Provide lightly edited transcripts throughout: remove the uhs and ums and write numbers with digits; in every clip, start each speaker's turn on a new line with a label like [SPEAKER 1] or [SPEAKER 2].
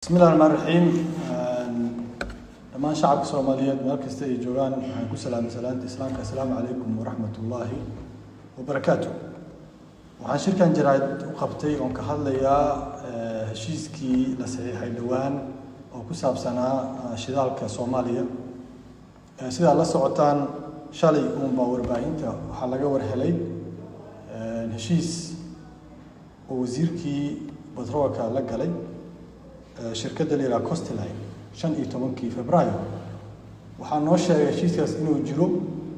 [SPEAKER 1] بسم الله الرحمن الرحيم. دمان شعبك الصوماليات meel kasta ay joogaan waxaan ku salaamay islaamka assalaamu calaykum waraxmatullaahi wabarakaatuh. waxaan shirkan jaraa'id u qabtay oo ka hadlayaa heshiiskii la saxiixay dhawaan oo ku saabsanaa shidaalka Soomaaliya. sida la socotaan shalay baa warbaahinta waxa laga warhelay heshiis oo wasiirkii batroolka la galay shirkadda la yiraahdo Coastline 15 Febraayo waxaa noo sheegay heshiiskaas inuu jiro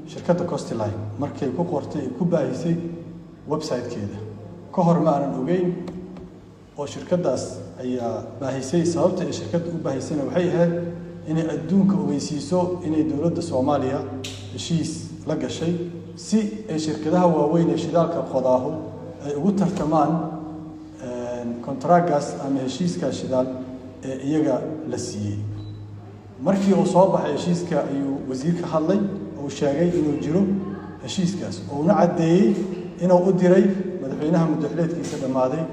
[SPEAKER 1] shirkadda Coastline markay ku qortay ku baahisay website-keeda ka hor ma aanan ogeyn oo shirkaddaas ayaa baahisay sababta ay shirkadda u baahisayna waxay ahayd inay adduunka ogeysiiso inay dowladda Soomaaliya heshiis la gashay si ay shirkadaha waaweyn ee shidaalka qodaahu ay ugu tartamaan kontraagas ama heshiiska shidaal ee iyaga la siiyay. markii uu soo baxay heshiiska ayuu wasiirka hadlay oo sheegay inuu jiro heshiiskaas oo uu cadeeyay inuu u diray madaxweynaha muddaxileedkiisa dhamaaday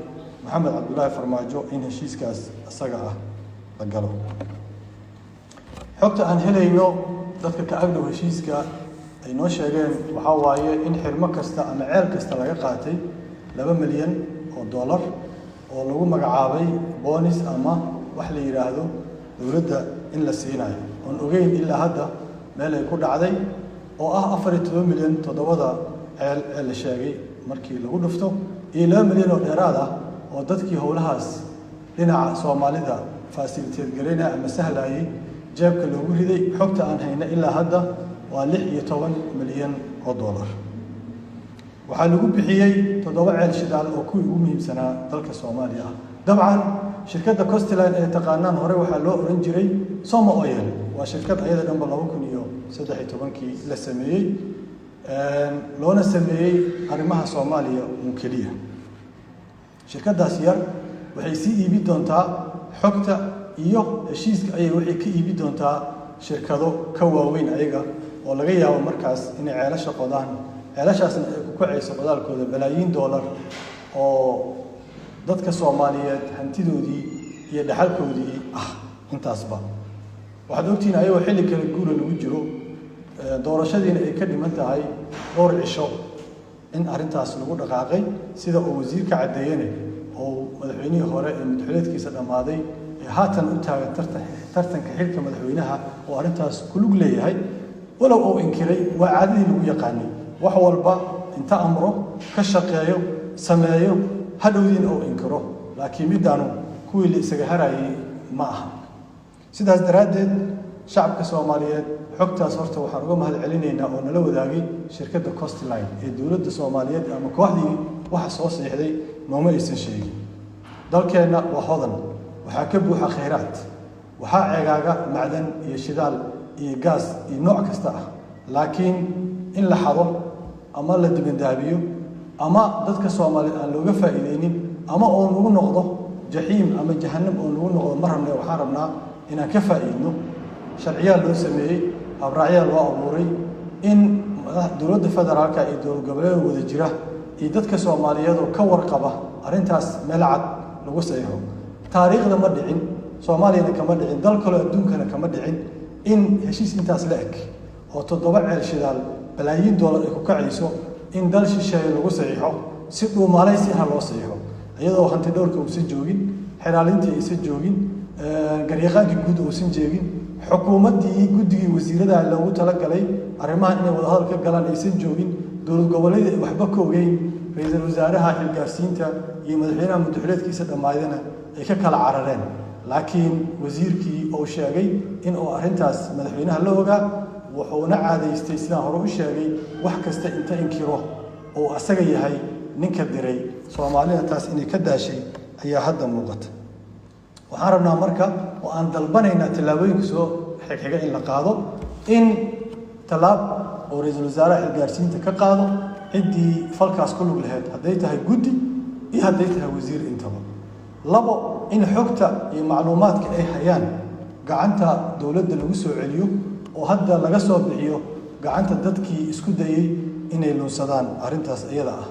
[SPEAKER 1] Maxamed Cabdullaahi Farmaajo in heshiiskaas asaga ah la galo. xogta aan helayno dadka ka agdhow heshiiska ay noo sheegeen waxa waaye in xirmo kasta ama ceel kasta laga qaatay $2 milyan oo lagu magacaabay bonus ama wax la yiraahdo dawladda in la siinayo oo ogeyn ilaa hadda meel ay ku dhacday oo ah 14 milyan toddobada ceel ee la sheegay markii lagu dhufto iyo 2 milyan oo dheeraad ah oo dadkii howlahaas dhinaca Soomaalida facilitate gareena ama sahlayay jeebka loogu riday. xogta aan hayna ilaa hadda waa $16 milyan waxaa lagu bixiyay 7 ceel shidaal oo kuwii ugu muhiimsanaa dalka Soomaaliya ah. dabcan shirkadda Coastline ee taqaanaan hore waxaa loo oran jiray Soma Oil waa shirkad ayada dhanba 2013 la sameeyay loona sameeyay arrimaha Soomaaliya oo kaliya. shirkaddaas yar waxay sii iibi doontaa xogta iyo heshiiska ay waxay ka iibi doontaa shirkado ka waaweyn ayaga oo laga yaabo markaas inay ceelasha qodaan ceelashaasna ay ku kacayso qodaalkooda balaayiin dollar oo dadka Soomaaliyeed hantidoodii iyo dhaxalkoodii ah intaasba. waxaad ogtiin ayagoo xilli kale guura lagu jiro doorashadiina ay ka dhiman tahay dhowr cisho in arrintaas lagu dhaqaaqay sida uu wasiirka cadeeyay oo madaxweynihii hore ee muddaxileedkiisa dhamaaday ee haatan u taagan tartanka xilka madaxweynaha oo arrintaas ku lug leeyahay walow uu inkiray waa caadadii lagu yaqaanay wax walba inta amro ka shaqeeyo sameeyo hadhowdiina uu inkiro laakiin midaanu kuwii la isaga harayay ma aha. sidaas daraaddeed shacabka Soomaaliyeed xogtaas horta waxaan uga mahad celinaynaa oo nala wadaagay shirkadda Coastline ee dowladda Soomaaliyeed ama kooxdii waxa soo saxiixday nooma aysan sheegin. dalkeena waa hodan waxaa ka buuxa kheyraad waxaa ceegaaga macdan iyo shidaal iyo gaas iyo nooc kasta ah laakiin in la xado ama la dibandaabiyo ama dadka Soomaaliyeed aan looga faa'iideynin ama oo lagu noqdo jahiim ama jahannam oo lagu noqdo marna waxaan rabnaa inaan ka faa'iidno sharciyaal loo sameeyay habraacyada loo abuuray in dowladda federaalka iyo dowlad goboleedyada wada jira iyo dadka Soomaaliyeed oo ka warqaba arrintaas meel cad lagu saxiixo. taariikhda ma dhicin Soomaaliyada kama dhicin dal kale adduunkana kama dhicin in heshiis intaas la eg oo 7 ceel shidaal balaayiin dollar ay ku kacayso in dal shisheeye lagu saxiixo si dhuumaalaysi ah loo saxiixo iyadoo hanti dhowrka uusan joogin xiraalintii aysan joogin garyaqaankii guud uusan jeegin xukuumaddii guddigii wasiirada loogu talagalay arrimahan inay wada hadal ka galaan aysan joogin dowlad goboleedyada waxba ka ogeyn ra'iisul wasaaraha xilgaarsiinta iyo madaxweynaha muddaxileedkiisa dhamaadayna ay ka kala carareen laakiin wasiirkii uu sheegay in uu arrintaas madaxweynaha la ogaa wuxuuna caadaystay sidaan hore u sheegay wax kasta inta inkiro oo asaga yahay ninka diray Soomaalida taas inay ka daashay ayaa hadda muuqata. waxaan rabnaa marka oo aan dalbanaynaa tallaabooyinka soo xigxiga in la qaado in talaab oo ra'iisul wasaaraha xilgaarsiinta ka qaado ciddii falkaas ku lug lahayd hadday tahay guddi iyo hadday tahay wasiir intaba. labo in xogta iyo macluumaadka ay hayaan gacanta dowladda lagu soo celiyo oo hadda laga soo bixiyo gacanta dadkii isku dayay inay lunsadaan arrintaas iyada ah.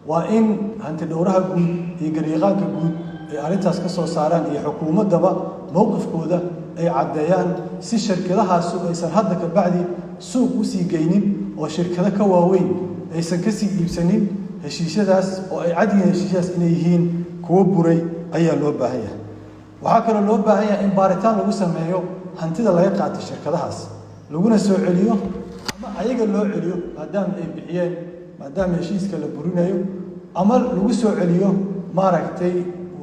[SPEAKER 1] waa in hanti dhowraha guud iyo garyaqaanka guud ay arrintaas ka soo saaraan iyo xukuumaddaba mowqifkooda ay caddeeyaan si shirkadahaasu aysan hadda ka bacdi suuq u sii geynin oo shirkado ka waaweyn aysan ka sii iibsanin heshiisyadaas oo ay cadyihiin heshiisyadaas inay yihiin kuwo buray ayaa loo baahan yahay waxaa kaloo loo baahan yahay in baaritaan lagu sameeyo hantida laga qaatay shirkadahaas laguna soo celiyo ama ayaga loo celiyo maadaama ay bixiyeen maadaama heshiiska la burinayo ama lagu soo celiyo maaragtay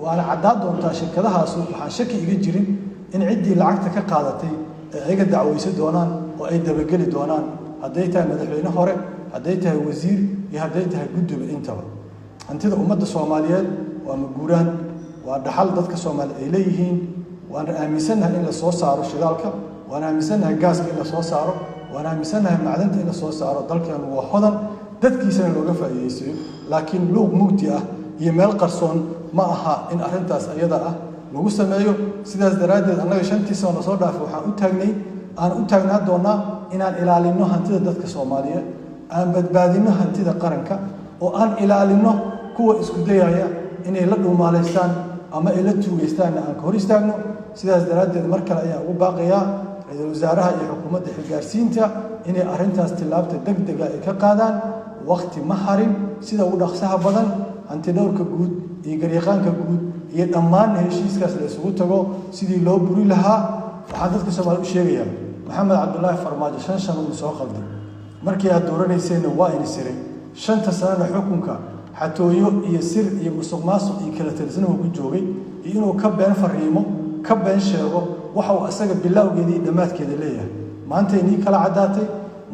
[SPEAKER 1] waana caddaad doontaa shirkadahaasu waxaan shaki iga jirin in ciddii lacagta ka qaadatay ay ayaga dacwaysan doonaan oo ay dabageli doonaan hadday tahay madaxweyne hore hadday tahay wasiir iyo hadday tahay guddiba intaba hantida ummadda soomaaliyeed waa maguuraan waa dhaxal dadka soomaaliyeed ay leeyihiin waan aaminsannahay in la soo saaro shidaalka waan aaminsannahay gaaska in la soo saaro waan aaminsannahay macdanta in la soo saaro dalkeenu waa hodan dadkiisana looga faa'iidaysayo laakiin luuq mugdi ah iyo meel qarsoon ma aha in arrintaas ayada ah lagu sameeyo sidaas daraaddeed annaga 5 sano la soo dhaafay waxaan u taagnaa doonaa inaan ilaalino hantida dadka Soomaaliyeed aan badbaadino hantida qaranka oo aan ilaalino kuwa isku dayaya inay la dhuumaaleystaan ama ay la tuugeystaan aan ka hor istaagno sidaas daraaddeed mar kale ayaan ugu baaqayaa ra'iisul wasaaraha iyo xukuumadda xilgaarsiinta inay arrintaas tilaabta degdeg ah ay ka qaadaan waqti ma harin sida ugu dhaqsaha badan hanti dhowrka guud iyo garyaqaanka guud iyo dhammaan heshiiskaas la isugu tago sidii loo buri lahaa waxaan dadka Soomaaliyeed u sheegayaa maxamed cabdullaahi farmaajo 5 sano uu soo qalday markii aad dooranaysayna waa in siray 5 sano xukunka xatooyo iyo sir iyo musuqmaasuq iyo kala tirsan uu ku joogay inuu ka been fariimo ka been sheego waxa uu asaga bilowgeedii dhamaadkeeda leeyahay maanta inii kala cadaatay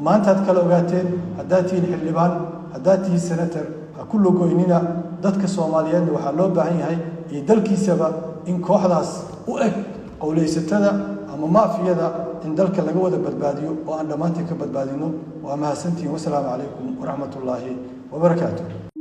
[SPEAKER 1] maanta aad kala ogaateen haddaad tihiin xildhibaan haddaad tihiin senator ha ku logoynina dadka Soomaaliyeed waxaa loo baahan yahay iyo dalkiisaba in kooxdaas u eg qowleysatada ama maafiyada in dalka laga wada badbaadiyo oo aan dhamaantii ka badbaadino waa mahadsantiin wassalaamu calaykum waraxmatullaahi wabarakaatuh